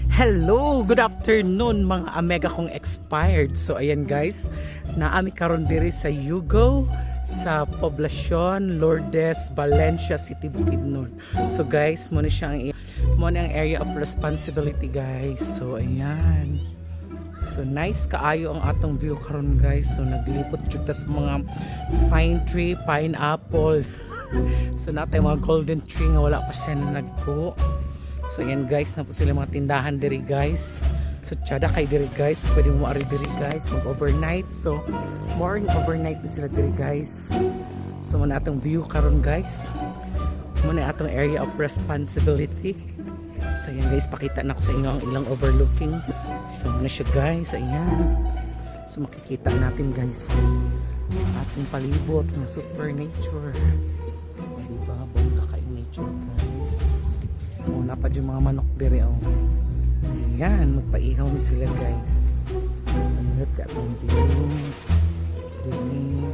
Hello! Good afternoon mga amega kong expired. So ayan guys, naami karon diri sa Yugo sa poblasyon Lourdes, Valencia City, Bukidnon. So guys, mo na ang area of responsibility guys. So ayan. So nice kaayo ang atong view karon guys. So naglipot jud tas mga pine tree, pineapple. So natay mga golden tree nga wala pa siya na nagpo. So yan guys, na po sila mga tindahan diri guys. So tsada kay diri guys, pwede mo ari diri guys, mag overnight. So morning overnight na sila diri guys. So muna atong view karon guys. Muna atong area of responsibility. So yan guys, pakita na ko sa inyo ang ilang overlooking. So muna siya guys, ayan. So makikita natin guys ating palibot ng super nature. Diba, bongga kay nature guys. Una pa yung mga manok diri oh. Ayan, magpaihaw ni sila guys. Sangat ka itong view. Dini.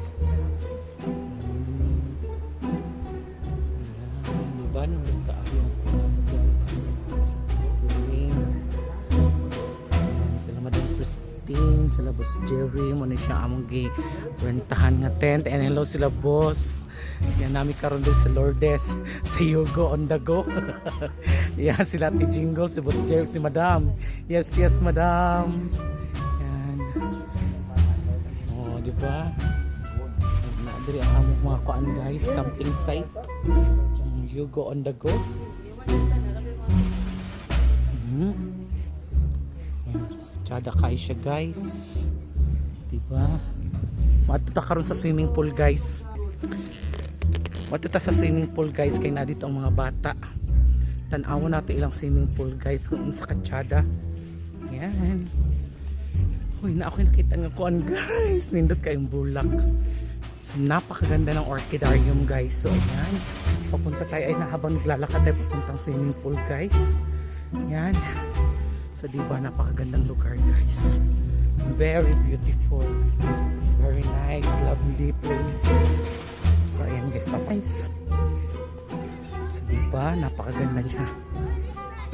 Ayan, diba nang magkaayo ang kulang guys. Dini. Ayan, sila Madam Christine, sila Boss Jerry. Muna siya among rentahan nga tent. And hello sila boss. Yan namin karon din sa Lourdes, sa Yugo on the go. Yan sila Ate Jingle, si Boss Jerry, si Madam. Yes, yes, Madam. Yan. Oh, di ba? Nadiri ang among mga kuan guys, camping site. Yugo on the go. Tsada kayo siya guys. Di ba? Matuta karon sa swimming pool guys. Matuta sa swimming pool guys, kay na dito ang mga bata. Tanawan natin ilang swimming pool guys kung sa katsada. Yan. Uy, na ako nakita ng kuan guys. Nindot kayong bulak. So napakaganda ng orchidarium guys. So ayan, papunta tayo ay habang naglalakad tayo papuntang swimming pool guys. Yan. So diba napakagandang lugar guys. Very beautiful. It's very nice, lovely place. So ayan guys, papayos. So diba, napakaganda siya.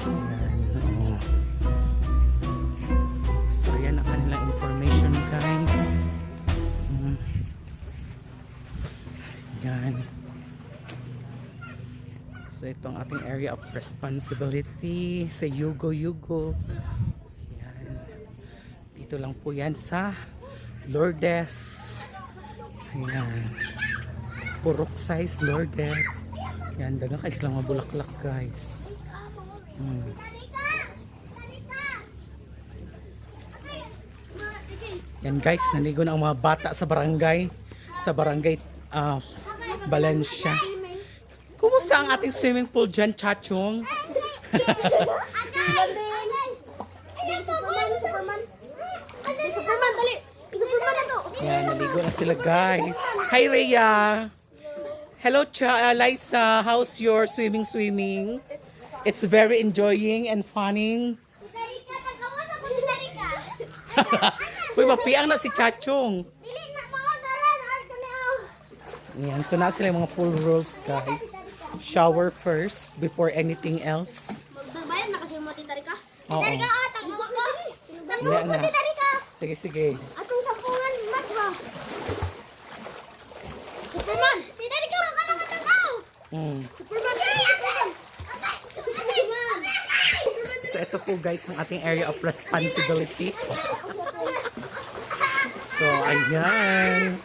Ayan, oh. So ayan ang kanilang information guys. Ayan. So ito ang ating area of responsibility sa Yugo. Ayan. Dito lang po yan sa Lourdes. Ayan. Purok size Lourdes. Yan, dagang kayo silang mga bulaklak guys. Yan guys, nanigo na ang mga bata sa barangay. Sa barangay Valencia. Kumusta ang ating swimming pool dyan, Chachong? Yan, naligo na sila guys. Hi Rhea! Hello, Liza. How's your swimming? It's very enjoying and funny. Uy, mapiang na si Chachong. Yan, so na sila yung mga full rules, guys. Shower first before anything else. Magbabayad na kasi mo titari ka. Oo. Titari ka, taggo ka. Titari ka. Sige, sige. Atong sampungan, matwa. Superman! Titari ka, wag ka na matagaw! Superman! So ito po guys ang ating area of responsibility. So ayan.